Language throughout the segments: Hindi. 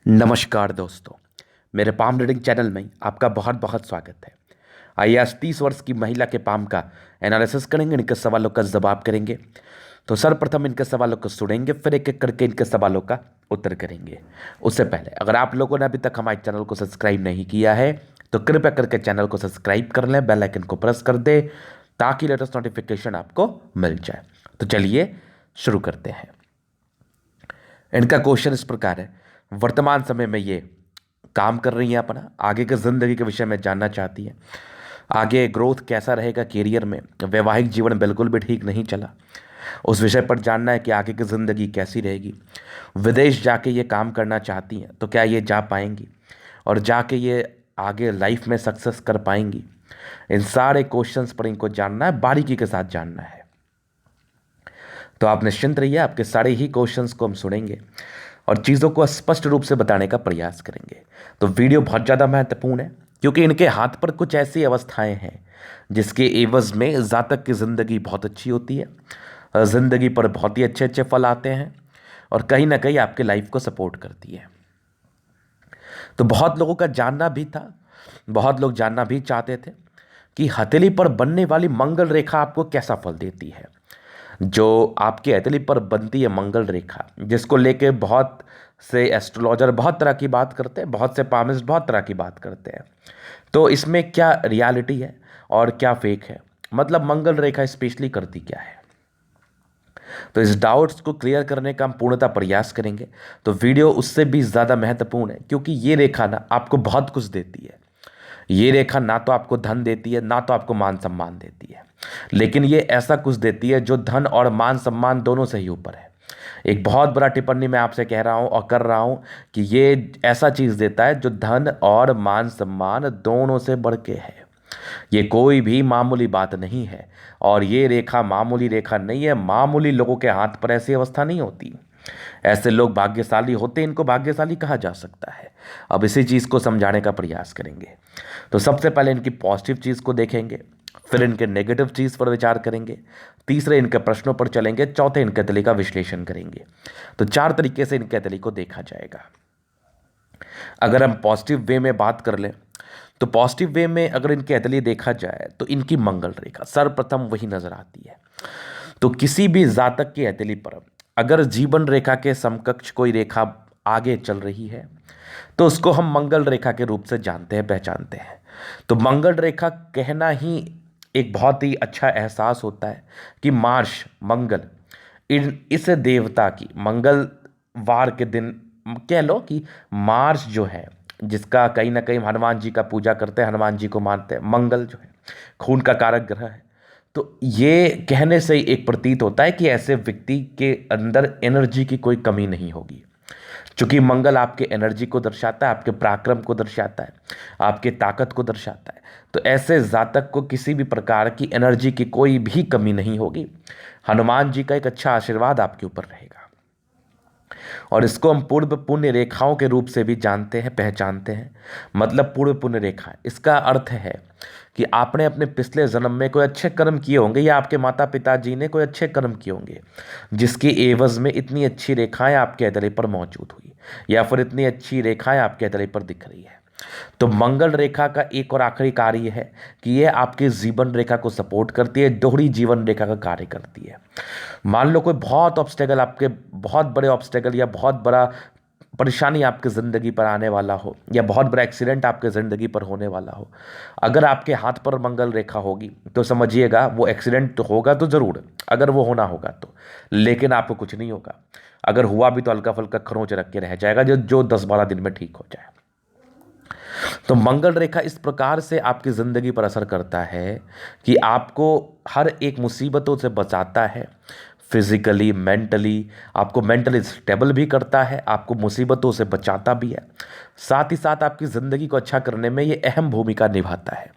नमस्कार दोस्तों, मेरे पाम रीडिंग चैनल में आपका बहुत बहुत स्वागत है। आइए आज 30 वर्ष की महिला के पाम का एनालिसिस करेंगे, इनके सवालों का जवाब करेंगे। तो सर्वप्रथम इनके सवालों को सुनेंगे, फिर एक एक करके इनके सवालों का उत्तर करेंगे। उससे पहले अगर आप लोगों ने अभी तक हमारे चैनल को सब्सक्राइब नहीं किया है तो कृपया करके चैनल को सब्सक्राइब कर लें, बेल आइकन को प्रेस कर दें ताकि लेटेस्ट नोटिफिकेशन आपको मिल जाए। तो चलिए शुरू करते हैं। इनका क्वेश्चन इस प्रकार है, वर्तमान समय में ये काम कर रही हैं, अपना आगे के ज़िंदगी के विषय में जानना चाहती है। आगे ग्रोथ कैसा रहेगा करियर में, वैवाहिक जीवन बिल्कुल भी ठीक नहीं चला, उस विषय पर जानना है कि आगे की ज़िंदगी कैसी रहेगी। विदेश जाके ये काम करना चाहती हैं तो क्या ये जा पाएंगी और जाके ये आगे लाइफ में सक्सेस कर पाएंगी। इन सारे क्वेश्चंस पर इनको जानना है, बारीकी के साथ जानना है। तो आप निश्चिंत रहिए, आपके सारे ही क्वेश्चंस को हम सुनेंगे और चीज़ों को स्पष्ट रूप से बताने का प्रयास करेंगे। तो वीडियो बहुत ज़्यादा महत्वपूर्ण है क्योंकि इनके हाथ पर कुछ ऐसी अवस्थाएं हैं जिसके एवज में जातक की ज़िंदगी बहुत अच्छी होती है, ज़िंदगी पर बहुत ही अच्छे अच्छे फल आते हैं और कहीं ना कहीं आपके लाइफ को सपोर्ट करती है। तो बहुत लोगों का जानना भी था, बहुत लोग जानना भी चाहते थे कि हथेली पर बनने वाली मंगल रेखा आपको कैसा फल देती है। जो आपकी हथेली पर बनती है मंगल रेखा, जिसको लेके बहुत से एस्ट्रोलॉजर बहुत तरह की बात करते हैं, बहुत से पामिस्ट बहुत तरह की बात करते हैं। तो इसमें क्या रियलिटी है और क्या फेक है, मतलब मंगल रेखा स्पेशली करती क्या है। तो इस डाउट्स को क्लियर करने का हम पूर्णतः प्रयास करेंगे। तो वीडियो उससे भी ज़्यादा महत्वपूर्ण है क्योंकि ये रेखा ना आपको बहुत कुछ देती है। ये रेखा ना तो आपको धन देती है, ना तो आपको मान सम्मान देती है, लेकिन ये ऐसा कुछ देती है जो धन और मान सम्मान दोनों से ही ऊपर है। एक बहुत बड़ा टिप्पणी मैं आपसे कह रहा हूँ और कर रहा हूँ कि ये ऐसा चीज़ देता है जो धन और मान सम्मान दोनों से बढ़ के है। ये कोई भी मामूली बात नहीं है और ये रेखा मामूली रेखा नहीं है। मामूली लोगों के हाथ पर ऐसी अवस्था नहीं होती। ऐसे लोग भाग्यशाली होते हैं, इनको भाग्यशाली कहा जा सकता है। अब इसी चीज़ को समझाने का प्रयास करेंगे। तो सबसे पहले इनकी पॉजिटिव चीज़ को देखेंगे, फिर इनके नेगेटिव चीज़ पर विचार करेंगे, तीसरे इनके प्रश्नों पर चलेंगे, चौथे इनके तली का विश्लेषण करेंगे। तो 4 तरीके से इनके तली को देखा जाएगा। अगर हम पॉजिटिव वे में बात कर लें तो पॉजिटिव वे में अगर इनके अतली देखा जाए तो इनकी मंगल रेखा सर्वप्रथम वही नजर आती है। तो किसी भी जातक की अतली पर अगर जीवन रेखा के समकक्ष कोई रेखा आगे चल रही है तो उसको हम मंगल रेखा के रूप से जानते हैं, पहचानते हैं। तो मंगल रेखा कहना ही एक बहुत ही अच्छा एहसास होता है कि मार्श मंगल इस देवता की मंगलवार के दिन कह लो कि मार्च जो है, जिसका कहीं ना कहीं हनुमान जी का पूजा करते हैं, हनुमान जी को मानते हैं। मंगल जो है खून का कारक ग्रह है। तो ये कहने से ही एक प्रतीत होता है कि ऐसे व्यक्ति के अंदर एनर्जी की कोई कमी नहीं होगी। चूंकि मंगल आपके एनर्जी को दर्शाता है, आपके पराक्रम को दर्शाता है, आपके ताकत को दर्शाता है। तो ऐसे जातक को किसी भी प्रकार की एनर्जी की कोई भी कमी नहीं होगी। हनुमान जी का एक अच्छा आशीर्वाद आपके ऊपर रहेगा और इसको हम पूर्व पुण्य रेखाओं के रूप से भी जानते हैं, पहचानते हैं। मतलब पूर्व पुण्य रेखा, इसका अर्थ है कि आपने अपने पिछले जन्म में कोई अच्छे कर्म किए होंगे या आपके माता पिताजी ने कोई अच्छे कर्म किए होंगे जिसकी एवज में इतनी अच्छी रेखाएं आपके हथेली पर मौजूद हुई या फिर इतनी अच्छी रेखाएं आपके हथेली पर दिख रही है। तो मंगल रेखा का एक और आखिरी कार्य है कि ये आपके जीवन रेखा को सपोर्ट करती है, दोहरी जीवन रेखा का कार्य करती है। मान लो कोई बहुत ऑब्स्टेकल, आपके बहुत बड़े ऑब्स्टेकल या बहुत बड़ा परेशानी आपकी ज़िंदगी पर आने वाला हो या बहुत बड़ा एक्सीडेंट आपके ज़िंदगी पर होने वाला हो, अगर आपके हाथ पर मंगल रेखा होगी तो समझिएगा वो एक्सीडेंट तो होगा तो ज़रूर, अगर वो होना होगा तो, लेकिन आपको कुछ नहीं होगा। अगर हुआ भी तो हल्का फुल्का खरोंच रख के रह जाएगा जो 10-12 दिन में ठीक हो जाए। तो मंगल रेखा इस प्रकार से आपकी ज़िंदगी पर असर करता है कि आपको हर एक मुसीबतों से बचाता है, फिजिकली मेंटली आपको मेंटली स्टेबल भी करता है, आपको मुसीबतों से बचाता भी है, साथ ही साथ आपकी ज़िंदगी को अच्छा करने में ये अहम भूमिका निभाता है।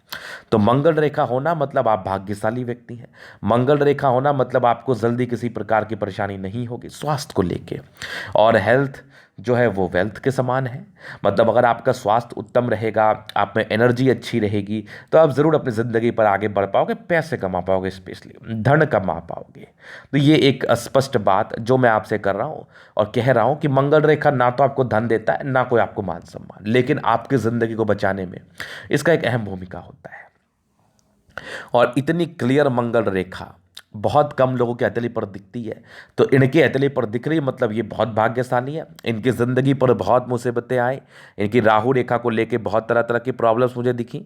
तो मंगल रेखा होना मतलब आप भाग्यशाली व्यक्ति हैं। मंगल रेखा होना मतलब आपको जल्दी किसी प्रकार की परेशानी नहीं होगी स्वास्थ्य को लेके और हेल्थ जो है वो वेल्थ के समान है। मतलब अगर आपका स्वास्थ्य उत्तम रहेगा, आप में एनर्जी अच्छी रहेगी, तो आप ज़रूर अपनी ज़िंदगी पर आगे बढ़ पाओगे, पैसे कमा पाओगे, स्पेशली धन कमा पाओगे। तो ये एक स्पष्ट बात जो मैं आपसे कर रहा हूँ और कह रहा हूँ कि मंगल रेखा ना तो आपको धन देता है, ना कोई आपको मान सम्मान, लेकिन आपकी ज़िंदगी को बचाने में इसका एक अहम भूमिका होता है। और इतनी क्लियर मंगल रेखा बहुत कम लोगों के हथेली पर दिखती है। तो इनके हथेली पर दिख रही, मतलब ये बहुत भाग्यशाली है। इनकी ज़िंदगी पर बहुत मुसीबतें आई, इनकी राहु रेखा को लेके बहुत तरह तरह की प्रॉब्लम्स मुझे दिखी,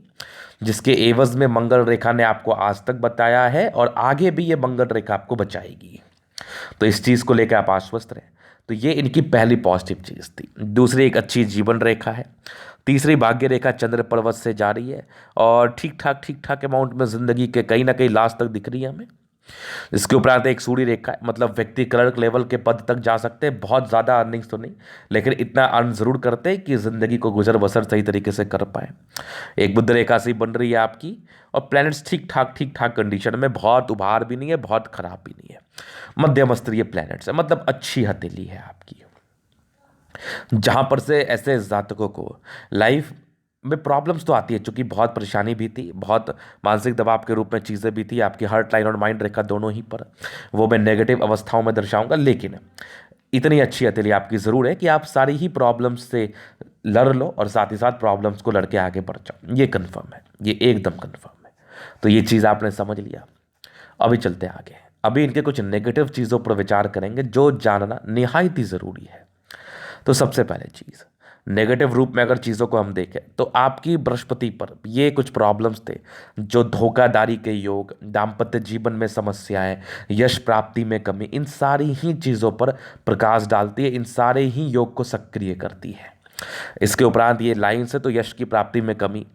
जिसके एवज में मंगल रेखा ने आपको आज तक बताया है और आगे भी ये मंगल रेखा आपको बचाएगी। तो इस चीज़ को लेकर आप आश्वस्त रहें। तो ये इनकी पहली पॉजिटिव चीज़ थी। दूसरी एक अच्छी जीवन रेखा है। तीसरी भाग्य रेखा चंद्र पर्वत से जा रही है और ठीक ठाक अमाउंट में ज़िंदगी के कहीं ना कहीं लास्ट तक दिख रही है हमें। इसके उपरांत एक सूर्य रेखा है, मतलब व्यक्ति क्लर्क लेवल के पद तक जा सकते हैं, बहुत ज़्यादा अर्निंग्स तो नहीं, लेकिन इतना अर्न जरूर करते हैं कि ज़िंदगी को गुजर बसर सही तरीके से कर पाए। एक बुध रेखा सी बन रही है आपकी, और प्लैनेट्स ठीक ठाक कंडीशन में, बहुत उभार भी नहीं है, बहुत खराब भी नहीं है, मध्यम स्तरीय प्लैनेट्स है, मतलब अच्छी हथेली है आपकी। जहाँ पर से ऐसे जातकों को लाइफ में प्रॉब्लम्स तो आती है, चूंकि बहुत परेशानी भी थी, बहुत मानसिक दबाव के रूप में चीज़ें भी थी आपकी हार्ट लाइन और माइंड रेखा दोनों ही पर, वो मैं नेगेटिव अवस्थाओं में दर्शाऊंगा। लेकिन इतनी अच्छी हथेली आपकी ज़रूर है कि आप सारी ही प्रॉब्लम्स से लड़ लो और साथ ही साथ प्रॉब्लम्स को लड़के आगे बढ़ जाओ। ये कन्फर्म है, ये एकदम कन्फर्म है। तो ये चीज़ आपने समझ लिया। अभी चलते हैं आगे। अभी इनके कुछ नेगेटिव चीज़ों पर विचार करेंगे जो जानना निहायत ही ज़रूरी है। तो सबसे पहले चीज़, नेगेटिव रूप में अगर चीज़ों को हम देखें तो आपकी बृहस्पति पर ये कुछ प्रॉब्लम्स थे जो धोखाधड़ी के योग, दाम्पत्य जीवन में समस्याएं, यश प्राप्ति में कमी, इन सारी ही चीज़ों पर प्रकाश डालती है, इन सारे ही योग को सक्रिय करती है। इसके उपरांत ये लाइन से तो यश की प्राप्ति में कमी,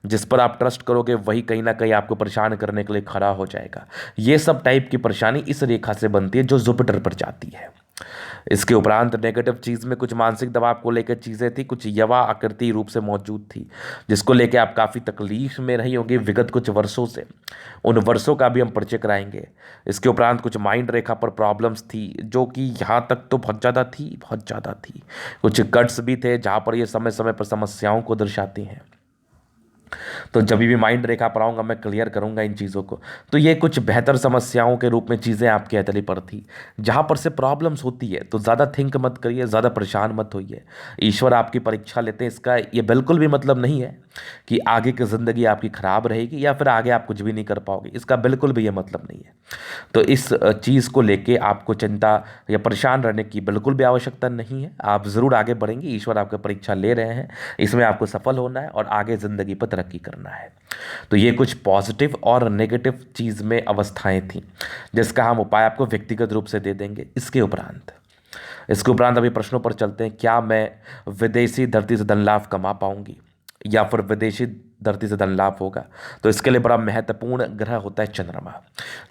जिस पर आप ट्रस्ट करोगे वही कहीं ना कहीं आपको परेशान करने के लिए खड़ा हो जाएगा। ये सब टाइप की परेशानी इस रेखा से बनती है जो जुपिटर पर जाती है। इसके उपरांत नेगेटिव चीज़ में कुछ मानसिक दबाव को लेकर चीज़ें थी, कुछ यवा आकृति रूप से मौजूद थी, जिसको लेकर आप काफ़ी तकलीफ में रही होंगी विगत कुछ वर्षों से। उन वर्षों का भी हम परिचय कराएंगे। इसके उपरांत कुछ माइंड रेखा पर प्रॉब्लम्स थी जो कि यहाँ तक तो बहुत ज़्यादा थी, बहुत ज़्यादा थी। कुछ कट्स भी थे जहाँ पर ये समय समय पर समस्याओं को दर्शाती हैं। तो जब भी माइंड रेखा पर आऊँगा मैं क्लियर करूँगा इन चीज़ों को। तो ये कुछ बेहतर समस्याओं के रूप में चीज़ें आपकी हथेली पर थी, जहाँ पर से प्रॉब्लम्स होती है तो ज़्यादा थिंक मत करिए, ज़्यादा परेशान मत होइए। ईश्वर आपकी परीक्षा लेते हैं, इसका ये बिल्कुल भी मतलब नहीं है कि आगे की ज़िंदगी आपकी ख़राब रहेगी या फिर आगे आप कुछ भी नहीं कर पाओगे, इसका बिल्कुल भी ये मतलब नहीं है। तो इस चीज़ को लेके आपको चिंता या परेशान रहने की बिल्कुल भी आवश्यकता नहीं है। आप ज़रूर आगे बढ़ेंगे, ईश्वर आपकी परीक्षा ले रहे हैं, इसमें आपको सफल होना है और आगे ज़िंदगी पर तरक्की करना है। तो ये कुछ पॉजिटिव और नेगेटिव चीज़ में अवस्थाएं थी, जिसका हम उपाय आपको व्यक्तिगत रूप से दे देंगे। इसके उपरांत अभी प्रश्नों पर चलते हैं। क्या मैं विदेशी धरती से धन लाभ कमा पाऊंगी या फिर विदेशी धरती से धन लाभ होगा? तो इसके लिए बड़ा महत्वपूर्ण ग्रह होता है चंद्रमा।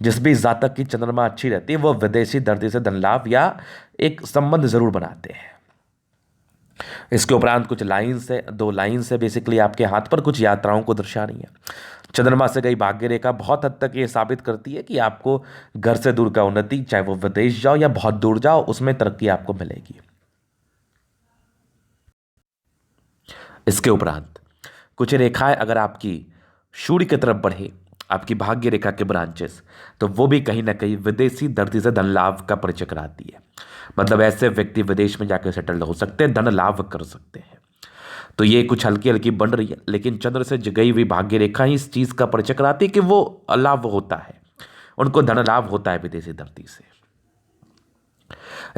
जिस भी जातक की चंद्रमा अच्छी रहती है वो विदेशी धरती से धन लाभ या एक संबंध जरूर बनाते हैं। इसके उपरांत कुछ लाइन्स है, 2 लाइन्स है बेसिकली आपके हाथ पर, कुछ यात्राओं को दर्शा रही है। चंद्रमा से गई भाग्य रेखा बहुत हद तक ये साबित करती है कि आपको घर से दूर का उन्नति, चाहे वो विदेश जाओ या बहुत दूर जाओ, उसमें तरक्की आपको मिलेगी। इसके उपरांत कुछ रेखाएं अगर आपकी सूर्य की तरफ बढ़े, आपकी भाग्य रेखा के ब्रांचेस, तो वो भी कहीं ना कहीं विदेशी धरती से धन लाभ का परिचय कराती है। मतलब ऐसे व्यक्ति विदेश में जाकर सेटल हो सकते हैं, धन लाभ कर सकते हैं। तो ये कुछ हल्की हल्की बन रही है, लेकिन चंद्र से जगई हुई भाग्य रेखा ही इस चीज़ का परिचय कराती है कि वो लाभ होता है, उनको धन लाभ होता है विदेशी धरती से।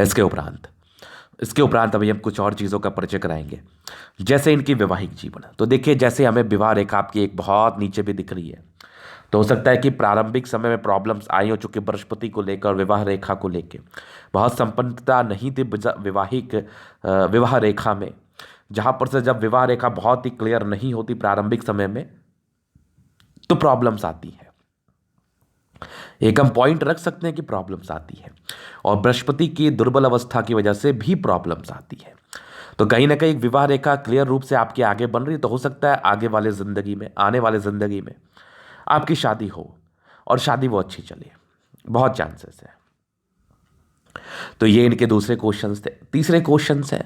इसके उपरांत अभी हम कुछ और चीज़ों का परिचय कराएंगे, जैसे इनकी वैवाहिक जीवन। तो देखिए, जैसे हमें विवाह रेखा आपकी एक बहुत नीचे भी दिख रही है, तो हो सकता है कि प्रारंभिक समय में प्रॉब्लम्स आई हो, चूंकि बृहस्पति को लेकर और विवाह रेखा को लेकर बहुत संपन्नता नहीं थी विवाह रेखा में। जहाँ पर से जब विवाह रेखा बहुत ही क्लियर नहीं होती प्रारंभिक समय में, तो प्रॉब्लम्स आती है। एक हम पॉइंट रख सकते हैं कि प्रॉब्लम्स आती है, और बृहस्पति की दुर्बल अवस्था की वजह से भी प्रॉब्लम्स आती है। तो कहीं ना कहीं विवाह रेखा क्लियर रूप से आपके आगे बन रही, तो हो सकता है आने वाले ज़िंदगी में आपकी शादी हो और शादी वो अच्छी चले, बहुत चांसेस है। तो ये इनके दूसरे क्वेश्चंस थे। तीसरे क्वेश्चन है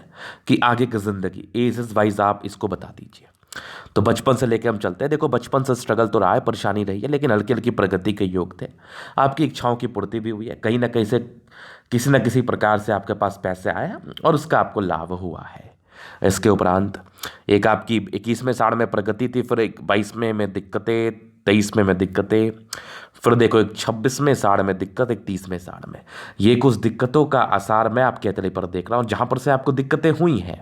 कि आगे की जिंदगी एजेस वाइज आप इसको बता दीजिए। तो बचपन से लेकर हम चलते हैं। देखो बचपन से स्ट्रगल तो रहा है, परेशानी रही है, लेकिन हल्की हल्की प्रगति के योग थे। आपकी इच्छाओं की पूर्ति भी हुई है, कहीं ना कहीं से किसी न किसी प्रकार से आपके पास पैसे आए हैं और उसका आपको लाभ हुआ है। इसके उपरांत एक आपकी 21वें साल में प्रगति थी, फिर एक 22वें में दिक्कतें, 23वें में दिक्कतें, फिर देखो एक 26वें साल में दिक्कत, एक 30वें साल में। ये कुछ दिक्कतों का आसार मैं आपके अतले पर देख रहा हूँ जहाँ पर से आपको दिक्कतें हुई हैं।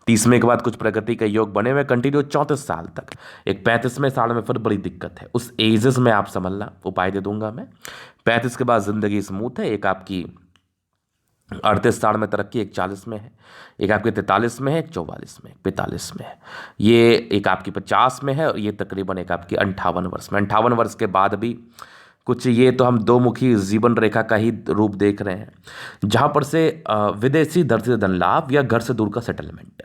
30वें के बाद कुछ प्रगति के योग बने हुए कंटिन्यू 34 साल तक। एक 35वें साल में फिर बड़ी दिक्कत है, उस एजेस में आप समझना, उपाय दे दूंगा मैं। 35 के बाद ज़िंदगी स्मूथ है। एक आपकी 38 साल में तरक्की, एक 40 में है, एक आपके 43 में है, एक 44 में, 45 में है, ये एक आपकी 50 में है, और ये तकरीबन एक आपकी 58 वर्ष में। 58 वर्ष के बाद भी कुछ, ये तो हम दो मुखी जीवन रेखा का ही रूप देख रहे हैं, जहाँ पर से विदेशी दर से धन लाभ या घर से दूर का सेटलमेंट,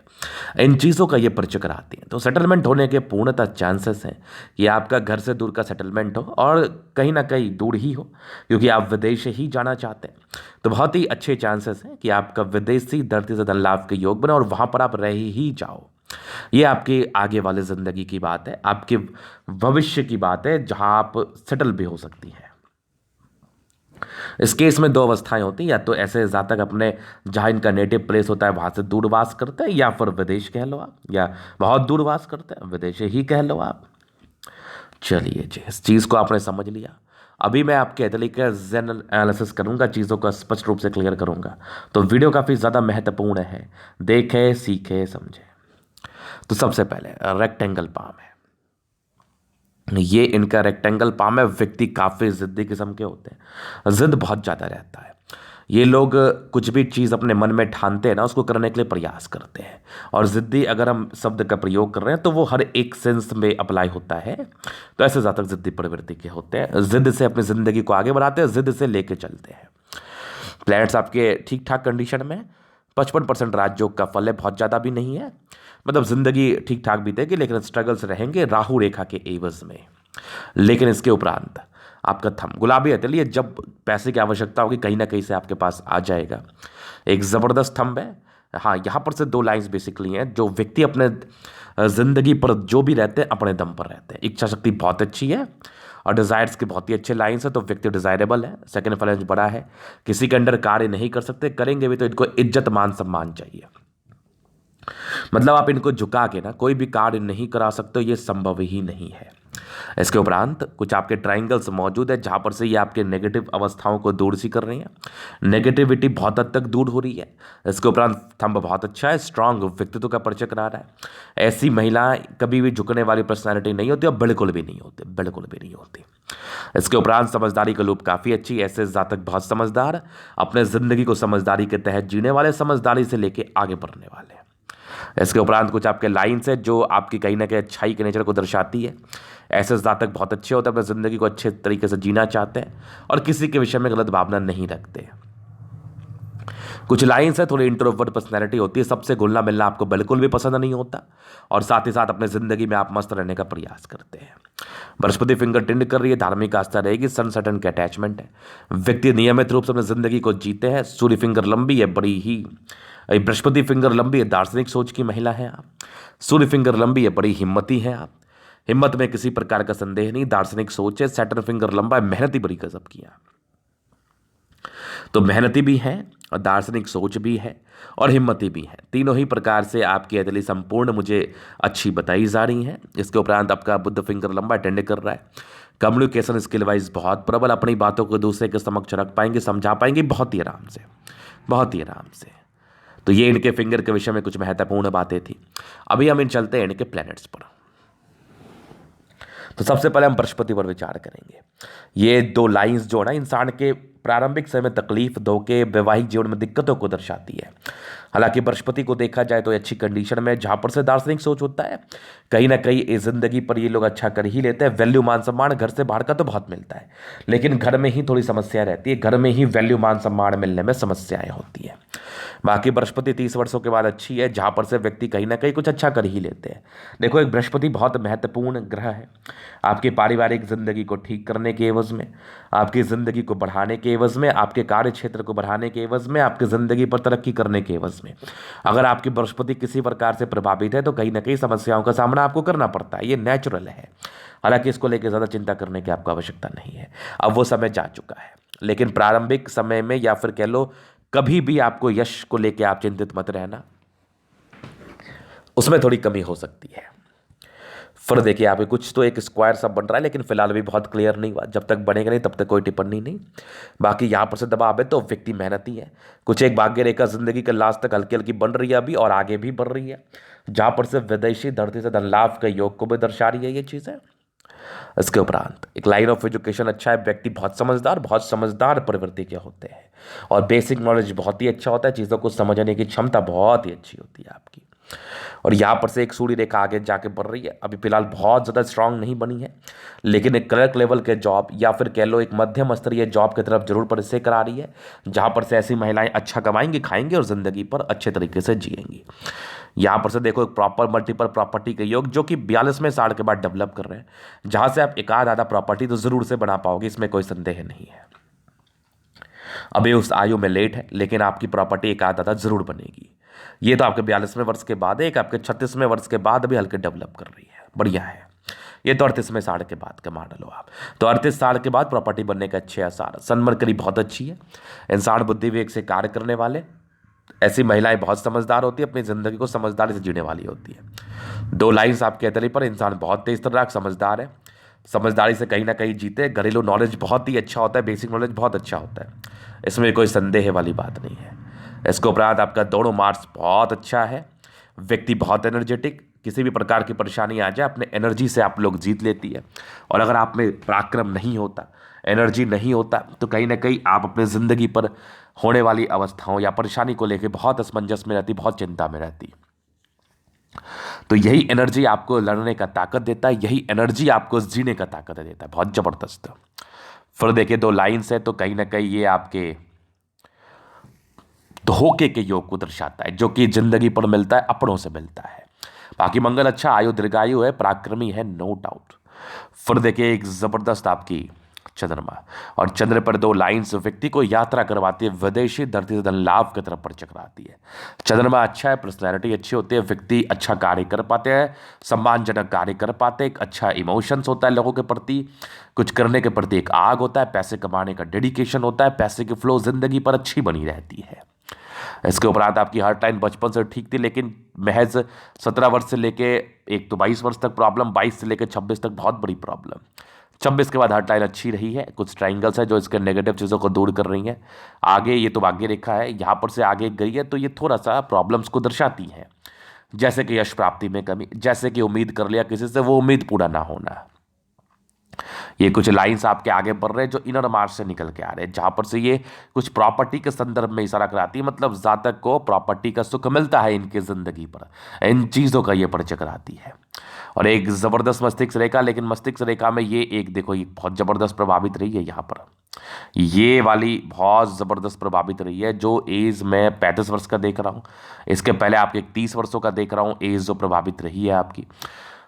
इन चीज़ों का ये परिचय कराती हैं। तो सेटलमेंट होने के पूर्णतः चांसेस हैं कि आपका घर से दूर का सेटलमेंट हो और कहीं ना कहीं दूर ही हो, क्योंकि आप विदेश ही जाना चाहते हैं। तो बहुत ही अच्छे चांसेस हैं कि आपका विदेशी धरती से धन लाभ के योग बने और वहाँ पर आप रह ही जाओ। ये आपके आगे वाले ज़िंदगी की बात है, आपके भविष्य की बात है, जहाँ आप सेटल भी हो सकती हैं। इस केस में दो अवस्थाएं होती हैं, या तो ऐसे जातक अपने जहाँ इनका नेटिव प्लेस होता है वहाँ से दूरवास करते हैं, या फिर विदेश कह लो आप, या बहुत दूरवास करते हैं, विदेश ही कह लो आप। चलिए जी, इस चीज़ को आपने समझ लिया। अभी मैं आपके अतली का जनरल एनालिसिस करूंगा, चीज़ों का स्पष्ट रूप से क्लियर करूंगा। तो वीडियो काफ़ी ज़्यादा महत्वपूर्ण है, देखे सीखे समझे। तो सबसे पहले रेक्टेंगल पाम है, ये इनका रेक्टेंगल पाम है। व्यक्ति काफ़ी ज़िद्दी किस्म के होते हैं, ज़िद बहुत ज़्यादा रहता है। ये लोग कुछ भी चीज़ अपने मन में ठानते हैं ना, उसको करने के लिए प्रयास करते हैं। और ज़िद्दी अगर हम शब्द का प्रयोग कर रहे हैं तो वो हर एक सेंस में अप्लाई होता है। तो ऐसे ज़्यादा ज़िद्दी प्रवृत्ति के होते हैं, ज़िद से अपनी ज़िंदगी को आगे बढ़ाते हैं, ज़िद से लेके चलते हैं। प्लैनेट्स आपके ठीक ठाक कंडीशन में, 55% राजयोग का फल है, बहुत ज़्यादा भी नहीं है। मतलब ज़िंदगी ठीक ठाक बीतेगी, लेकिन स्ट्रगल्स रहेंगे राहु रेखा के एवज में। लेकिन इसके उपरांत आपका थंब गुलाबी है, चलिए जब पैसे की आवश्यकता होगी कहीं ना कहीं से आपके पास आ जाएगा। एक ज़बरदस्त थंब है। हाँ, यहाँ पर से दो लाइंस बेसिकली हैं। जो व्यक्ति अपने ज़िंदगी पर जो भी रहते हैं अपने दम पर रहते हैं, इच्छा शक्ति बहुत अच्छी है और डिज़ायर्स के बहुत ही अच्छे लाइन्स है। तो व्यक्ति डिज़ायरेबल है, सेकंड फ्लैंज बड़ा है, किसी के अंडर कार्य नहीं कर सकते, करेंगे भी तो इनको इज्जत मान सम्मान चाहिए। मतलब आप इनको झुका के ना कोई भी कार्य नहीं करा सकते, ये संभव ही नहीं है। इसके उपरांत कुछ आपके ट्राइंगल्स मौजूद है, जहाँ पर से ये आपके नेगेटिव अवस्थाओं को दूर सी कर रही हैं, नेगेटिविटी बहुत हद तक दूर हो रही है। इसके उपरांत थंब बहुत अच्छा है, स्ट्रांग व्यक्तित्व का परिचय करा रहा है। ऐसी महिलाएं कभी भी झुकने वाली पर्सनैलिटी नहीं होती और बिल्कुल भी नहीं होती, बिल्कुल भी नहीं होती। इसके उपरांत समझदारी का लूप काफ़ी अच्छी, ऐसे जातक बहुत समझदार, अपने ज़िंदगी को समझदारी के तहत जीने वाले, समझदारी से लेके आगे बढ़ने वाले। इसके उपरांत कुछ आपके लाइन्स है जो आपकी कहीं ना कहीं अच्छाई के नेचर को दर्शाती है। ऐसे जातक बहुत अच्छे होते हैं, अपनी ज़िंदगी को अच्छे तरीके से जीना चाहते हैं और किसी के विषय में गलत भावना नहीं रखते। कुछ लाइन्स है, थोड़ी इंट्रोवर्ट पर्सनैलिटी होती है, सबसे घुलना मिलना आपको बिल्कुल भी पसंद नहीं होता और साथ ही साथ अपने ज़िंदगी में आप मस्त रहने का प्रयास करते हैं। बृहस्पति फिंगर टिंड कर रही है, धार्मिक आस्था रहेगी, सन सैटर्न के अटैचमेंट है। व्यक्ति नियमित रूप से अपनी ज़िंदगी को जीते हैं। सूर्य फिंगर लंबी है, बड़ी ही बृहस्पति फिंगर लंबी है, दार्शनिक सोच की महिला है आप। सूर्य फिंगर लंबी है, बड़ी हिम्मती है आप, हिम्मत में किसी प्रकार का संदेह नहीं, दार्शनिक सोच है। सैटर्न फिंगर लंबा है, मेहनती बड़ी गजब किया, तो मेहनती भी है और दार्शनिक सोच भी है और हिम्मती भी है। तीनों ही प्रकार से आपकी अदली संपूर्ण मुझे अच्छी बताई जा रही हैं। इसके उपरांत आपका बुद्ध फिंगर लंबा अटेंड कर रहा है। कम्युनिकेशन स्किल वाइज बहुत प्रबल, अपनी बातों को दूसरे के समक्ष रख पाएंगे, समझा पाएंगे बहुत ही आराम से, बहुत ही आराम से। तो ये इनके फिंगर के विषय में कुछ महत्वपूर्ण बातें थी। अभी हम इन चलते हैं इनके प्लैनेट्स पर। तो सबसे पहले हम बृहस्पति पर विचार करेंगे। ये दो लाइंस जो ना इंसान के प्रारंभिक समय में तकलीफ, धोखे, वैवाहिक जीवन में दिक्कतों को दर्शाती है। हालांकि बृहस्पति को देखा जाए तो अच्छी कंडीशन में, जहाँ पर से दार्शनिक सोच होता है, कहीं ना कहीं इस जिंदगी पर ये लोग अच्छा कर ही लेते हैं। वैल्यू मान सम्मान घर से बाहर का तो बहुत मिलता है, लेकिन घर में ही थोड़ी समस्या रहती है, घर में ही वैल्यू मान सम्मान मिलने में समस्याएं होती है। बाकी बृहस्पति 30 वर्षों के बाद अच्छी है, जहाँ पर से व्यक्ति कहीं ना कहीं कुछ अच्छा कर ही लेते हैं। देखो, एक बृहस्पति बहुत महत्वपूर्ण ग्रह है आपकी पारिवारिक जिंदगी को ठीक करने के एवज में, आपकी ज़िंदगी को बढ़ाने के एवज में, आपके कार्य क्षेत्र को बढ़ाने के एवज में, आपकी ज़िंदगी पर तरक्की करने के एवज में। अगर आपकी बृहस्पति किसी प्रकार से प्रभावित है तो कहीं ना कहीं समस्याओं का सामना आपको करना पड़ता है, ये नेचुरल है। हालांकि इसको लेकर ज़्यादा चिंता करने की आपको आवश्यकता नहीं है, अब वो समय जा चुका है। लेकिन प्रारंभिक समय में या फिर कह लो कभी भी आपको यश को लेकर आप चिंतित मत रहना, उसमें थोड़ी कमी हो सकती है। फिर देखिए यहाँ पे कुछ तो एक स्क्वायर सा बन रहा है, लेकिन फिलहाल भी बहुत क्लियर नहीं हुआ, जब तक बनेगा नहीं तब तक कोई टिप्पणी नहीं। बाकी यहाँ पर से दबाव है तो व्यक्ति मेहनती है, कुछ एक भाग्य रेखा जिंदगी के लास्ट तक हल्की हल्की बन रही है अभी और आगे भी बढ़ रही है, जहाँ पर से विदेशी धरती से धन लाभ के योग को भी दर्शा रही है ये चीज़ें। इसके उपरांत एक लाइन ऑफ एजुकेशन अच्छा है, व्यक्ति बहुत समझदार प्रवृत्ति के होते हैं और बेसिक नॉलेज बहुत ही अच्छा होता है, चीज़ों को समझने की क्षमता बहुत ही अच्छी होती है आपकी। और यहाँ पर से एक सूर्य रेखा आगे जाके बढ़ रही है, अभी फिलहाल बहुत ज़्यादा स्ट्रांग नहीं बनी है, लेकिन एक क्लर्क लेवल के जॉब या फिर कह लो एक मध्यम स्तरीय जॉब की तरफ जरूर पर से करा रही है, जहाँ पर से ऐसी महिलाएं अच्छा कमाएंगी, खाएंगी और ज़िंदगी पर अच्छे तरीके से जिएंगी। यहाँ पर से देखो एक प्रॉपर मल्टीपल प्रॉपर्टी के योग जो कि 42वें साल के बाद डेवलप कर रहे हैं, जहाँ से आप एक आधा प्रॉपर्टी तो ज़रूर से बना पाओगे, इसमें कोई संदेह नहीं है। अभी उस आयु में लेट है, लेकिन आपकी प्रॉपर्टी एक आधा जरूर बनेगी। ये तो आपके 42वें वर्ष के बाद है, एक आपके 36वें वर्ष के बाद भी हल्के डेवलप कर रही है, बढ़िया है। ये तो 38वें साल के बाद का मॉडल हो आप, तो 38 साल के बाद प्रॉपर्टी बनने का अच्छे आसार। सनमरकरी बहुत अच्छी है, इंसान बुद्धि विवेक से कार्य करने वाले, ऐसी महिलाएं बहुत समझदार होती है, अपनी ज़िंदगी को समझदारी से जीने वाली होती है। 2 लाइन्स आपके अतरी पर, इंसान बहुत तेज तर्राक समझदार है, समझदारी से कहीं ना कहीं जीते, घरेलू नॉलेज बहुत ही अच्छा होता है, बेसिक नॉलेज बहुत अच्छा होता है, इसमें कोई संदेह वाली बात नहीं है। इसके उपरांत आपका दोनों मार्क्स बहुत अच्छा है, व्यक्ति बहुत एनर्जेटिक, किसी भी प्रकार की परेशानी आ जाए अपने एनर्जी से आप लोग जीत लेती है। और अगर आप में पराक्रम नहीं होता, एनर्जी नहीं होता, तो कहीं ना कहीं आप अपने ज़िंदगी पर होने वाली अवस्थाओं या परेशानी को लेकर बहुत असमंजस में रहती, बहुत चिंता में रहती। तो यही एनर्जी आपको लड़ने का ताकत देता है, यही एनर्जी आपको जीने का ताकत देता है, बहुत ज़बरदस्त। फिर देखिए 2 लाइन्स है, तो कहीं ना कहीं ये आपके धोखे के योग को दर्शाता है, जो कि जिंदगी पर मिलता है, अपनों से मिलता है। बाकी मंगल अच्छा, आयु दीर्घायु है, पराक्रमी है, नो डाउट। फिर देखिए एक जबरदस्त आपकी चंद्रमा, और चंद्र पर 2 लाइन्स व्यक्ति को यात्रा करवाती है, विदेशी धरती से धन लाभ की तरफ पर चकराती है। चंद्रमा अच्छा है, पर्सनैलिटी अच्छी होती है, व्यक्ति अच्छा कार्य कर पाते हैं, सम्मानजनक कार्य कर पाते हैं, एक अच्छा इमोशंस होता है लोगों के प्रति, कुछ करने के प्रति एक आग होता है, पैसे कमाने का डेडिकेशन होता है, पैसे की फ्लो जिंदगी पर अच्छी बनी रहती है। इसके उपरांत आपकी हर टाइम बचपन से ठीक थी, लेकिन महज 17 वर्ष से लेके एक तो 22 वर्ष तक प्रॉब्लम, 22 से लेकर 26 तक बहुत बड़ी प्रॉब्लम, 26 के बाद हर टाइम अच्छी रही है। कुछ ट्राइंगल्स है जो इसके नेगेटिव चीज़ों को दूर कर रही हैं। आगे ये तो भाग्य रेखा है, यहाँ पर से आगे गई है, तो ये थोड़ा सा प्रॉब्लम्स को दर्शाती है, जैसे कि यश प्राप्ति में कमी, जैसे कि उम्मीद कर लिया किसी से वो उम्मीद पूरा ना होना। ये कुछ लाइंस आपके आगे बढ़ रहे हैं जो इनर मार्च से निकल के आ रहे हैं, जहां पर से ये कुछ प्रॉपर्टी के संदर्भ में इशारा कराती है, मतलब जातक को प्रॉपर्टी का सुख मिलता है इनकी जिंदगी पर, इन चीज़ों का ये परिचय कराती है। और एक ज़बरदस्त मस्तिष्क रेखा, लेकिन मस्तिष्क रेखा में ये एक देखो ये बहुत ज़बरदस्त प्रभावित रही है, यहाँ पर ये वाली बहुत ज़बरदस्त प्रभावित रही है, जो एज मैं 35 वर्ष का देख रहा हूँ, इसके पहले आपके 30 वर्षों का देख रहा हूँ, एज जो प्रभावित रही है आपकी।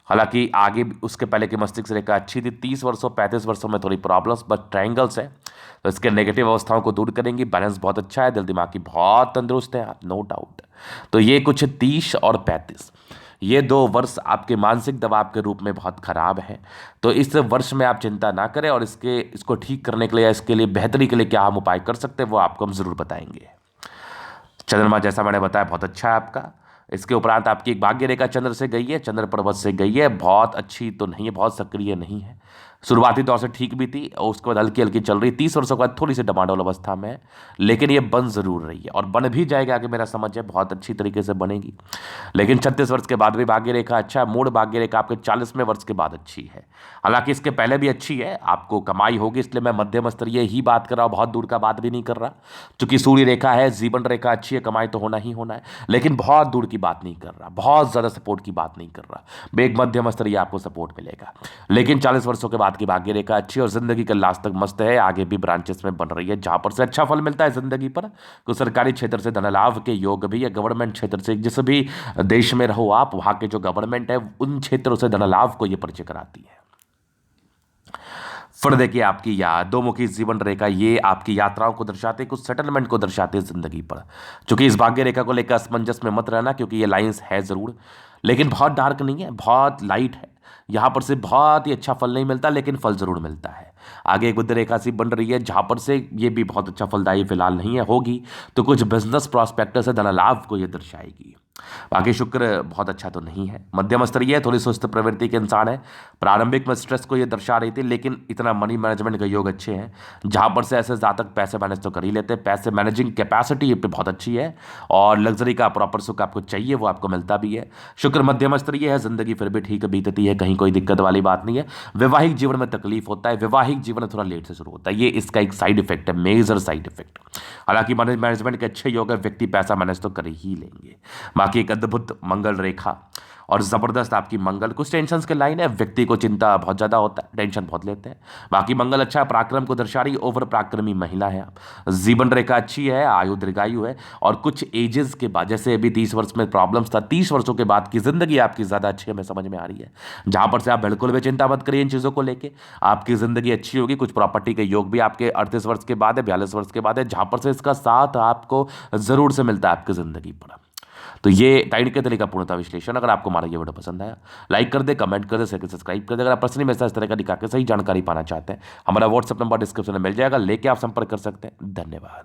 हालांकि आगे उसके पहले की मस्तिष्क रेखा अच्छी थी, 30 वर्षों 35 वर्षों में थोड़ी प्रॉब्लम्स, बट ट्रायंगल्स है, तो इसके नेगेटिव अवस्थाओं को दूर करेंगी। बैलेंस बहुत अच्छा है, दिल दिमाग की बहुत तंदुरुस्त है आप, नो डाउट। तो ये कुछ 30 और 35, ये 2 वर्ष आपके मानसिक दबाव के रूप में बहुत खराब है, तो इस वर्ष में आप चिंता ना करें, और इसको ठीक करने के लिए, इसके लिए बेहतरी के लिए क्या हम उपाय कर सकते हैं वो आपको हम ज़रूर बताएंगे। चंद्रमा जैसा मैंने बताया बहुत अच्छा है आपका। इसके उपरांत आपकी एक भाग्य रेखा चंद्र से गई है, चंद्र पर्वत से गई है, बहुत अच्छी तो नहीं है, बहुत सक्रिय नहीं है, शुरुआती तौर से ठीक भी थी और उसके बाद हल्की हल्की चल रही, 30 वर्षों के बाद थोड़ी सी डमाडोल अवस्था में है, लेकिन ये बन जरूर रही है और बन भी जाएगा, आगे मेरा समझ है बहुत अच्छी तरीके से बनेगी। लेकिन 36 वर्ष के बाद भी भाग्य रेखा अच्छा है, मूड भाग्य रेखा आपके 40वें वर्ष के बाद अच्छी है, हालांकि इसके पहले भी अच्छी है, आपको कमाई होगी, इसलिए मैं मध्यम स्तरीय ही बात कर रहा हूँ, बहुत दूर का बात भी नहीं कर रहा, क्योंकि सूर्य रेखा है, जीवन रेखा अच्छी है, कमाई तो होना ही होना है, लेकिन बहुत दूर की बात नहीं कर रहा, बहुत ज़्यादा सपोर्ट की बात नहीं कर रहा, एक मध्यम स्तरीय आपको सपोर्ट मिलेगा। लेकिन 40 वर्षों के बाद की भाग्य रेखा अच्छी और जिंदगी का लास्ट तक मस्त है, आगे भी ब्रांचेस में बन रही है जहां पर से अच्छा फल मिलता है जिंदगी पर। तो सरकारी क्षेत्र से धन लाभ के योग भी है, गवर्नमेंट क्षेत्र से जिस भी देश में रहो आप, वहां के जो गवर्नमेंट है उन क्षेत्रों से धन लाभ को ये परिचय कराती है। फिर देखिए आपकी दो मुखी जीवन रेखा, ये आपकी यात्राओं को दर्शाते, कुछ सेटलमेंट को दर्शाते हैं जिंदगी पर। चूंकि इस भाग्य रेखा को लेकर असमंजस में मत रहना, क्योंकि ये लाइंस है जरूर, लेकिन बहुत डार्क नहीं है, बहुत लाइट है। यहां पर से बहुत ही अच्छा फल नहीं मिलता, लेकिन फल जरूर मिलता है। आगे एक बुध रेखा सी बन रही है जहां पर से ये भी बहुत अच्छा फलदायी फिलहाल नहीं है, होगी तो कुछ बिजनेस प्रॉस्पेक्टर से धन लाभ को ये दर्शाएगी। बाकी शुक्र बहुत अच्छा तो नहीं है, मध्यम स्तरीय है, थोड़ी सुस्त प्रवृत्ति के इंसान है। प्रारंभिक में स्ट्रेस को ये दर्शा रही थी, लेकिन इतना मनी मैनेजमेंट का योग अच्छे हैं जहां पर से ऐसे ज़्यादा तक पैसे मैनेज तो कर ही लेते हैं, पैसे मैनेजिंग कैपेसिटी पे बहुत अच्छी है और लग्जरी का प्रॉपर सुख आपको चाहिए वो आपको मिलता भी है। शुक्र मध्यम स्तरीय है, जिंदगी फिर भी ठीक बीतती है, कहीं कोई दिक्कत वाली बात नहीं है। वैवाहिक जीवन में तकलीफ होता है, वैवाहिक जीवन थोड़ा लेट से शुरू होता है, ये इसका एक साइड इफेक्ट है, मेजर साइड इफेक्ट। हालांकि मनी मैनेजमेंट के अच्छे योग है, व्यक्ति पैसा मैनेज तो कर ही लेंगे। बाकी एक अद्भुत मंगल रेखा और ज़बरदस्त आपकी मंगल, कुछ टेंशन के लाइन है, व्यक्ति को चिंता बहुत ज़्यादा होता है, टेंशन बहुत लेते हैं। बाकी मंगल अच्छा है, पराक्रम को दर्शा रही, ओवर पराक्रमी महिला है आप। जीवन रेखा अच्छी है, आयु दीर्घायु है और कुछ एजेस के बाद, जैसे अभी 30 वर्ष में प्रॉब्लम्स था, 30 वर्षों के बाद की जिंदगी आपकी ज़्यादा अच्छी हमें समझ में आ रही है, जहां पर से आप बिल्कुल भी चिंता मत करिए इन चीज़ों को लेकर, आपकी जिंदगी अच्छी होगी। कुछ प्रॉपर्टी के योग भी आपके 38 वर्ष के बाद है, 42 वर्ष के बाद है, जहां पर से इसका साथ आपको जरूर से मिलता है आपकी जिंदगी पर। तो ये टाइड के तरीका पूर्णता विश्लेषण। अगर आपको हमारा ये वीडियो पसंद आया, लाइक कर दे, कमेंट कर दे, शेयर कर, सब्सक्राइब कर दे। अगर आप पर्सनली मेरे साथ इस तरह का दिखा के सही जानकारी पाना चाहते हैं, हमारा व्हाट्सएप नंबर डिस्क्रिप्शन में मिल जाएगा, लेके आप संपर्क कर सकते हैं। धन्यवाद।